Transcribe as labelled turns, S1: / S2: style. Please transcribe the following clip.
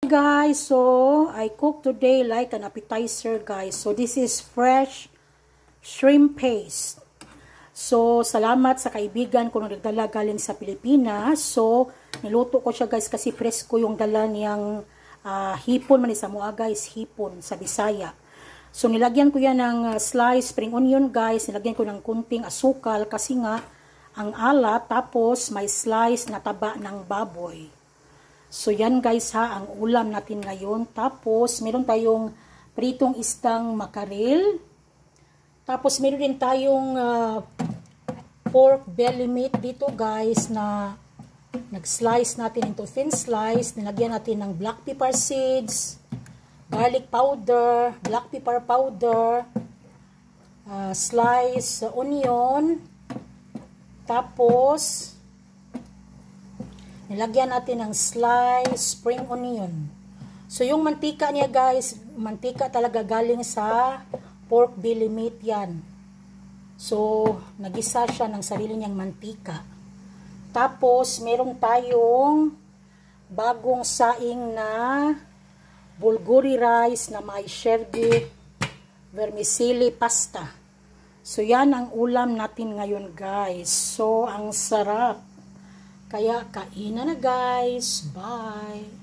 S1: Guys, so I cook today like an appetizer, guys. So this is fresh shrimp paste. So salamat sa kaibigan ko na nagdala galing sa Pilipinas. So niluto ko siya, guys, kasi presko yung dala niyang hipon man sa mua, guys, hipon sa Bisaya. So nilagyan ko yan ng sliced spring onion, guys. Nilagyan ko ng kunting asukal kasi nga ang alat, tapos may slice na taba ng baboy. So yan, guys, ha, ang ulam natin ngayon. Tapos meron tayong pritong istang makarel. Tapos meron din tayong pork belly meat dito, guys, na nag-slice natin into thin slice. Nilagyan natin ng black pepper seeds, garlic powder, black pepper powder, slice onion. Tapos nilagyan natin ng slice spring onion. So yung mantika niya, guys, mantika talaga galing sa pork belly meat yan. So nagisa siya ng sarili niyang mantika. Tapos meron tayong bagong saing na bulguri rice na may sherdi vermicelli pasta. So yan ang ulam natin ngayon, guys. So ang sarap. Kaya kainan na, guys. Bye!